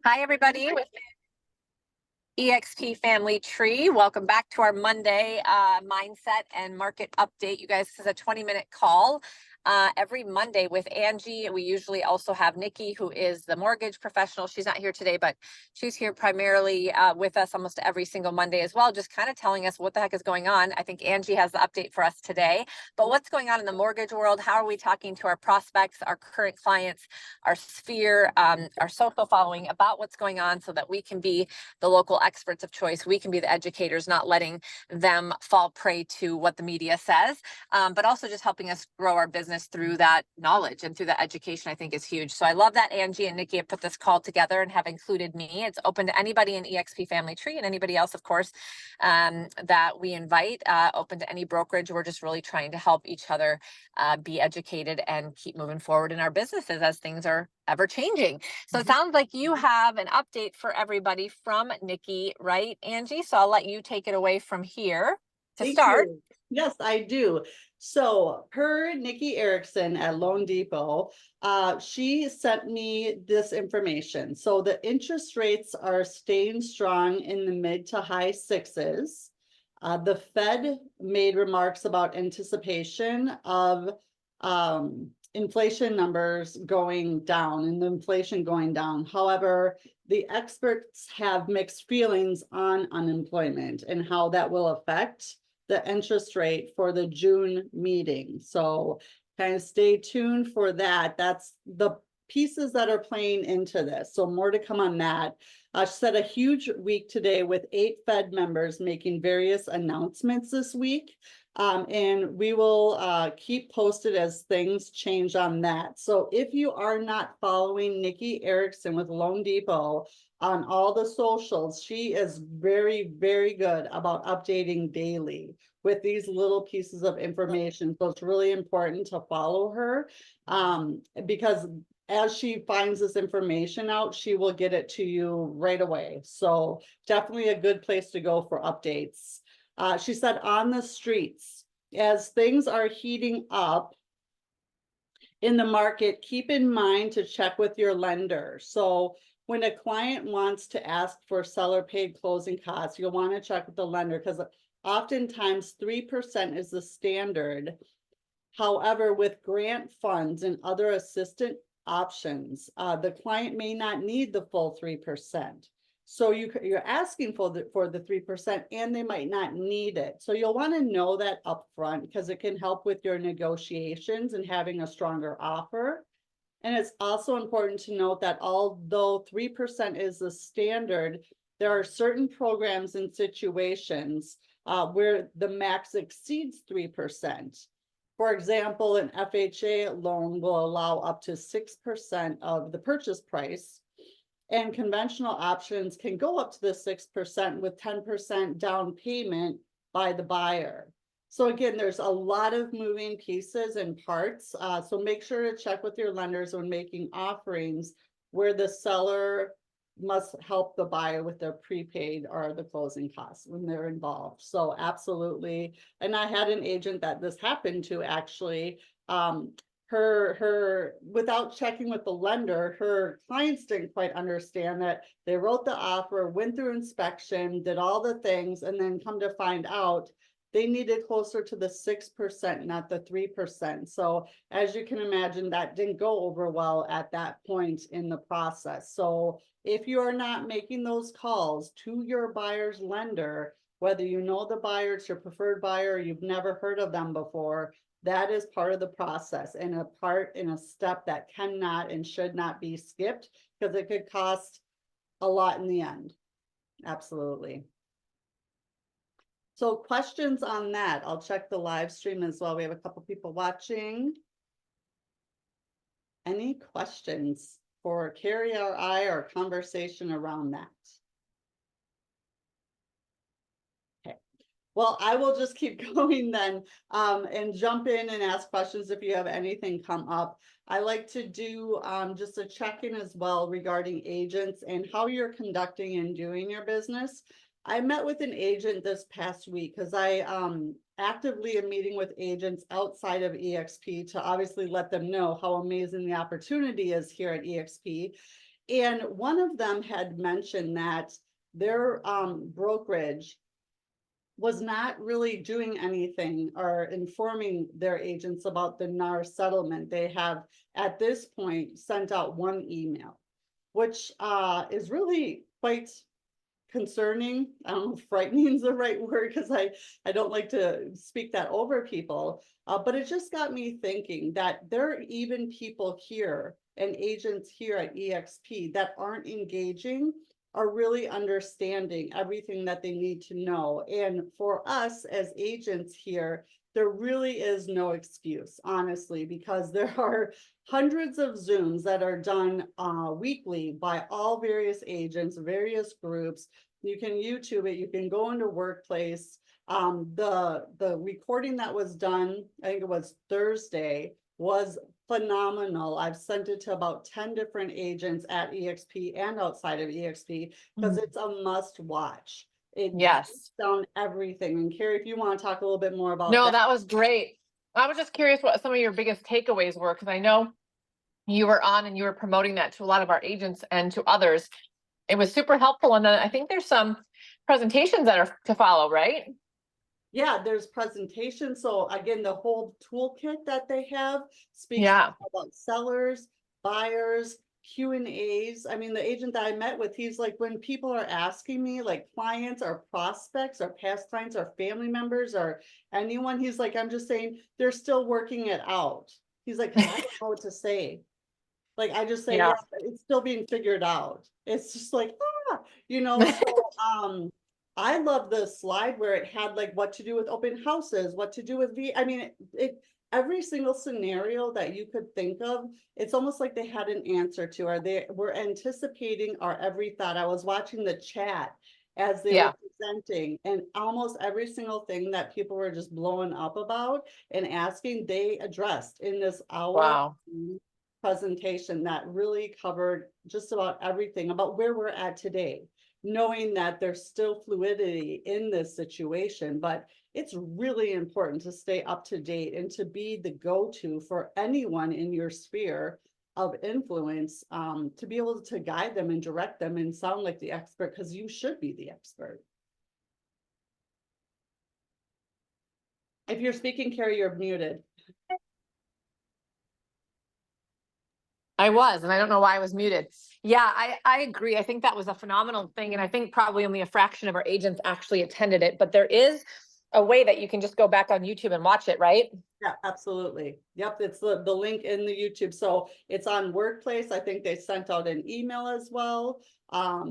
Hi, everybody, with EXP Family Tree. Welcome back to our Monday mindset and market update. You guys, this is a 20-minute call every Monday with Angie. We usually also have Nikki, who is the mortgage professional. She's not here today, but she's here primarily with us almost every single Monday as well, just kind of telling us what the heck is going on. I think Angie has the update for us today, but what's going on in the mortgage world? How are we talking to our prospects, our current clients, our sphere, our social following about what's going on so that we can be the local experts of choice. We can be the educators, not letting them fall prey to what the media says, but also just helping us grow our business through that knowledge and through that education, I think is huge. So I love that Angie and Nikki have put this call together and have included me. It's open to anybody in EXP Family Tree and anybody else, of course, that we invite, open to any brokerage. We're just really trying to help each other be educated and keep moving forward in our businesses as things are ever changing. So it sounds like you have an update for everybody from Nikki, right, Angie? So I'll let you take it away from here to start. Yes, I do. So per Nikki Erickson at Loan Depot, she sent me this information. So the interest rates are staying strong in the mid to high sixes. The Fed made remarks about anticipation of inflation numbers going down and the inflation going down. However, the experts have mixed feelings on unemployment and how that will affect the interest rate for the June meeting. So kind of stay tuned for that. That's the pieces that are playing into this. So more to come on that. She said a huge week today with 8 Fed members making various announcements this week. And we will keep posted as things change on that. So if you are not following Nikki Erickson with Loan Depot on all the socials, she is very, very good about updating daily with these little pieces of information. So it's really important to follow her because as she finds this information out, she will get it to you right away. So definitely a good place to go for updates. She said on the streets, as things are heating up in the market, keep in mind to check with your lender. So when a client wants to ask for seller paid closing costs, you'll want to check with the lender because oftentimes 3% is the standard. However, with grant funds and other assistance options, the client may not need the full 3%. So you're asking for the 3% and they might not need it. So you'll want to know that upfront because it can help with your negotiations and having a stronger offer. And it's also important to note that although 3% is the standard, there are certain programs and situations where the max exceeds 3%. For example, an FHA loan will allow up to 6% of the purchase price, and conventional options can go up to the 6% with 10% down payment by the buyer. So again, there's a lot of moving pieces and parts. So make sure to check with your lenders when making offerings where the seller must help the buyer with their prepaid or the closing costs when they're involved. So absolutely. And I had an agent that this happened to actually. Her without checking with the lender, her clients didn't quite understand that they wrote the offer, went through inspection, did all the things, and then come to find out they needed closer to the 6%, not the 3%. So as you can imagine, that didn't go over well at that point in the process. So if you are not making those calls to your buyer's lender, whether you know the buyer, it's your preferred buyer, you've never heard of them before, that is part of the process and a step that cannot and should not be skipped because it could cost a lot in the end. Absolutely. So questions on that? I'll check the live stream as well. We have a couple people watching. Any questions for Carrie or I or conversation around that? Well, I will just keep going then and jump in and ask questions if you have anything come up. I like to do just a check-in as well regarding agents and how you're conducting and doing your business. I met with an agent this past week because I actively am meeting with agents outside of EXP to obviously let them know how amazing the opportunity is here at EXP. And one of them had mentioned that their brokerage was not really doing anything or informing their agents about the NAR settlement. They have at this point sent out one email, which is really quite concerning. I don't know if frightening is the right word, because I don't like to speak that over people. But it just got me thinking that there are even people here and agents here at EXP that aren't engaging, are really understanding everything that they need to know. And for us as agents here, there really is no excuse, honestly, because there are hundreds of Zooms that are done weekly by all various agents, various groups. You can YouTube it, you can go into Workplace. The recording that was done, I think it was Thursday, was phenomenal. I've sent it to about 10 different agents at EXP and outside of EXP, because it's a must watch. It Yes. breaks down everything. And Carrie, if you want to talk a little bit more about No, that. that was great. I was just curious what some of your biggest takeaways were, because I know you were on and you were promoting that to a lot of our agents and to others. It was super helpful. And then I think there's some presentations that are to follow, right? Yeah, there's presentations. So again, the whole toolkit that they have speaks Yeah. about sellers, buyers, Q&As. I mean, the agent that I met with, he's like, when people are asking me, like clients or prospects or past clients or family members or anyone, he's like, I'm just saying they're still working it out. He's like, 'cause I don't know what to say. Like, I just say, Yeah. yeah, it's still being figured out. It's just like, so, I love the slide where it had like what to do with open houses, what to do with I mean, every single scenario that you could think of, it's almost like they had an answer to, or they were anticipating our every thought. I was watching the chat as they Yeah. were presenting, and almost every single thing that people were just blowing up about and asking, they addressed in this hour Wow. presentation that really covered just about everything about where we're at today, knowing that there's still fluidity in this situation, but it's really important to stay up to date and to be the go-to for anyone in your sphere of influence, to be able to guide them and direct them and sound like the expert, because you should be the expert. If you're speaking, Carrie, you're muted. I was, and I don't know why I was muted. Yeah, I agree. I think that was a phenomenal thing. And I think probably only a fraction of our agents actually attended it, but there is a way that you can just go back on YouTube and watch it, right? Yeah, absolutely. Yep, it's the link in the YouTube. So it's on Workplace. I think they sent out an email as well.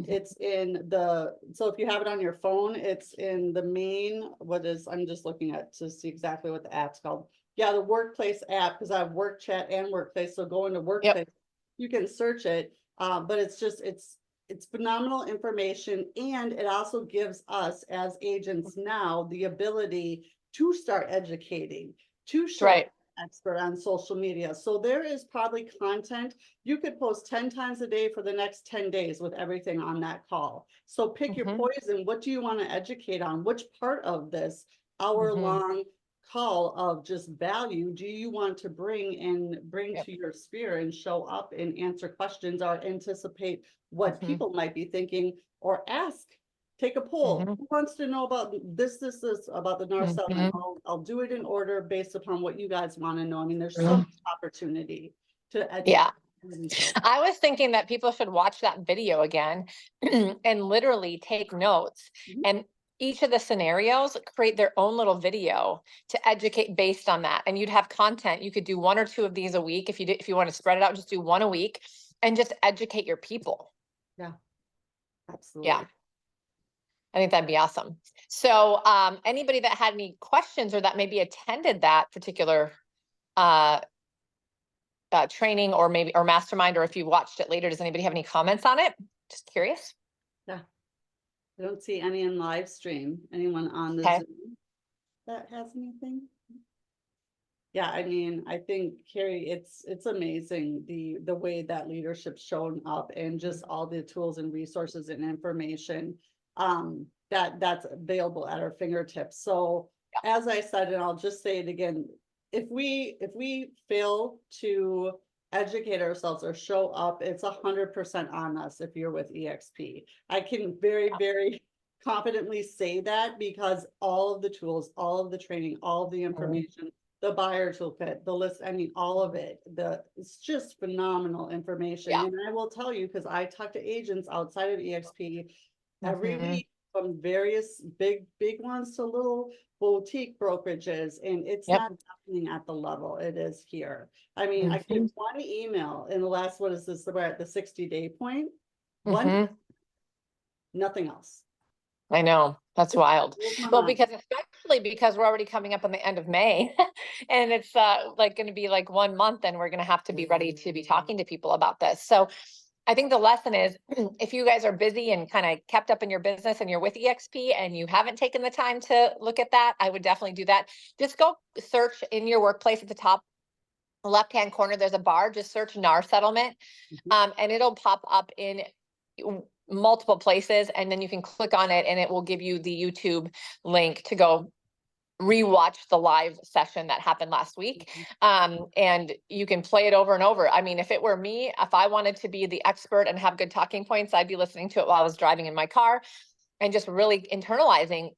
It's in so if you have it on your phone, it's in the main, I'm just looking at to see exactly what the app's called. Yeah, the Workplace app, because I have Work Chat and Workplace. So go into Workplace, Yep. you can search it. But it's phenomenal information. And it also gives us as agents now the ability to start educating, to show Right. expert on social media. So there is probably content you could post 10 times a day for the next 10 days with everything on that call. So pick your poison. What do you want to educate on? Which part of this hour-long call of just value do you want to bring Yep. to your sphere and show up and answer questions or anticipate what people might be thinking, or ask? Take a poll. Who wants to know about this about the NAR settlement? I'll do it in order based upon what you guys want to know. I mean, there's so much opportunity to educate. Yeah. themselves. I was thinking that people should watch that video again and literally take notes, and each of the scenarios create their own little video to educate based on that. And you'd have content. You could do 1 or 2 of these a week. If you want to spread it out, just do 1 a week and just educate your people. Yeah, absolutely. Yeah. I think that'd be awesome. So anybody that had any questions or that maybe attended that particular training or mastermind, or if you watched it later, does anybody have any comments on it? Just curious. Yeah. I don't see any in live stream. Anyone on the Zoom that has anything? Yeah, I mean, I think Carrie, it's amazing the way that leadership's shown up, and just all the tools and resources and information that's available at our fingertips. So as I said, and I'll just say it again, if we fail to educate ourselves or show up, it's 100% on us if you're with EXP. I can very confidently say that because all of the tools, all of the training, all of the information, the buyer toolkit, the list, I mean, all of it, it's just phenomenal information. Yeah. And I will tell you, because I talk to agents outside of EXP every Mhm. week, from various big ones to little boutique brokerages, and it's Yep. not happening at the level it is here. I mean, I get one email in the last, what is this, we're at the 60-day point, one, nothing else. I know, that's wild. Blows my Well, mind. because especially because we're already coming up on the end of May and it's like going to be like 1 month and we're going to have to be ready to be talking to people about this. So I think the lesson is if you guys are busy and kind of kept up in your business and you're with EXP and you haven't taken the time to look at that, I would definitely do that. Just go search in your workplace at the top left-hand corner, there's a bar, just search NAR Settlement, and it'll pop up in multiple places, and then you can click on it and it will give you the YouTube link to go rewatch the live session that happened last week. And you can play it over and over. I mean, if it were me, if I wanted to be the expert and have good talking points, I'd be listening to it while I was driving in my car and just really internalizing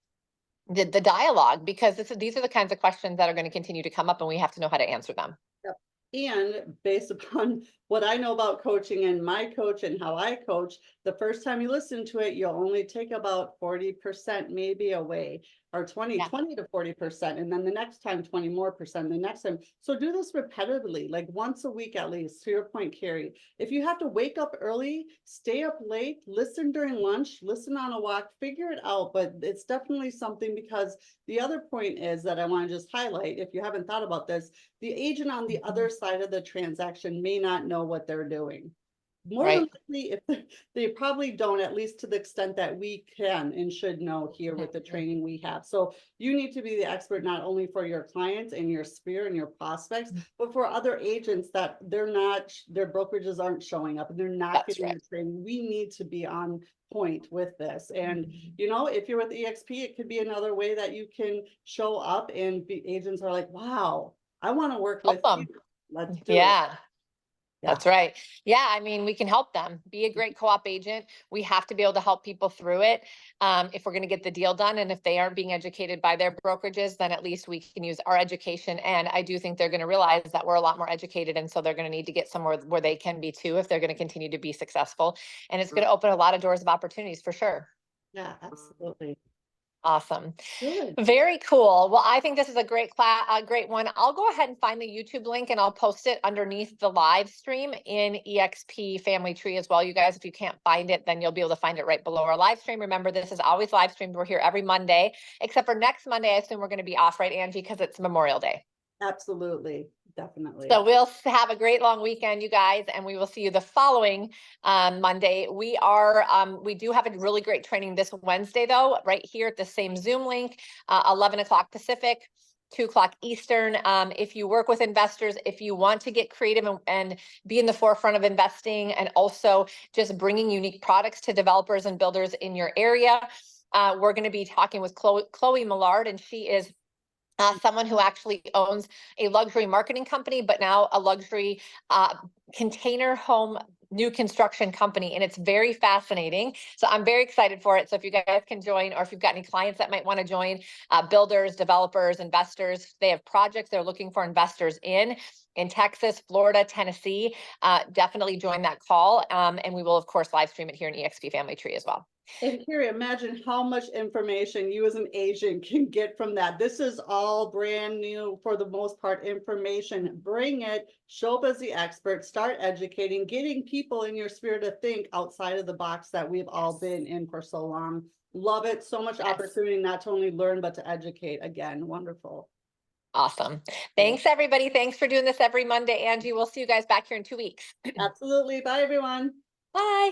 the dialogue, because these are the kinds of questions that are going to continue to come up and we have to know how to answer them. Yep. And based upon what I know about coaching and my coach and how I coach, the first time you listen to it, you'll only take about 40% maybe away, or 20 to 40%. And then the next time, 20 more percent, the next time. So do this repetitively, like once a week at least, to your point, Carrie. If you have to wake up early, stay up late, listen during lunch, listen on a walk, figure it out. But it's definitely something, because the other point is that I want to just highlight, if you haven't thought about this, the agent on the other side of the transaction may not know what they're doing. More than likely, if they probably don't, at least to the extent that we can and should know here with the training we have. So you need to be the expert, not only for your clients and your sphere and your prospects, but for other agents that their brokerages aren't showing up and they're not getting the training. We need to be on point with this. And you know, if you're with EXP, it could be another way that you can show up and agents are like, wow, I want to work with you. Let's do it. That's right. Yeah, I mean, we can help them. Be a great co-op agent. We have to be able to help people through it if we're going to get the deal done. And if they aren't being educated by their brokerages, then at least we can use our education. And I do think they're going to realize that we're a lot more educated. And so they're going to need to get somewhere where they can be too, if they're going to continue to be successful. And it's going to open a lot of doors of opportunities for sure. Yeah, absolutely. Awesome. Good. Very cool. Well, I think this is a great class, a great one. I'll go ahead and find the YouTube link and I'll post it underneath the live stream in EXP Family Tree as well. You guys, if you can't find it, then you'll be able to find it right below our live stream. Remember, this is always live streamed. We're here every Monday, except for next Monday. I assume we're going to be off, right, Angie? Because it's Memorial Day. Absolutely. Definitely. So we'll have a great long weekend, you guys, and we will see you the following Monday. We do have a really great training this Wednesday, though, right here at the same Zoom link, 11 o'clock Pacific, 2 o'clock Eastern. If you work with investors, if you want to get creative and be in the forefront of investing and also just bringing unique products to developers and builders in your area, we're going to be talking with Chloe Millard, and she is someone who actually owns a luxury marketing company, but now a luxury container home new construction company. And it's very fascinating. So I'm very excited for it. So if you guys can join, or if you've got any clients that might want to join, builders, developers, investors, they have projects they're looking for investors in Texas, Florida, Tennessee, definitely join that call. And we will, of course, live stream it here in EXP Family Tree as well. And Carrie, imagine how much information you as an agent can get from that. This is all brand new, for the most part, information. Bring it, show up as the expert, start educating, getting people in your sphere to think outside of the box that we've all been in for so long. Love it. So much opportunity not to only learn, but to educate. Again, wonderful. Awesome. Thanks, everybody. Thanks for doing this every Monday, Angie. We'll see you guys back here in 2 weeks. Absolutely. Bye, everyone. Bye.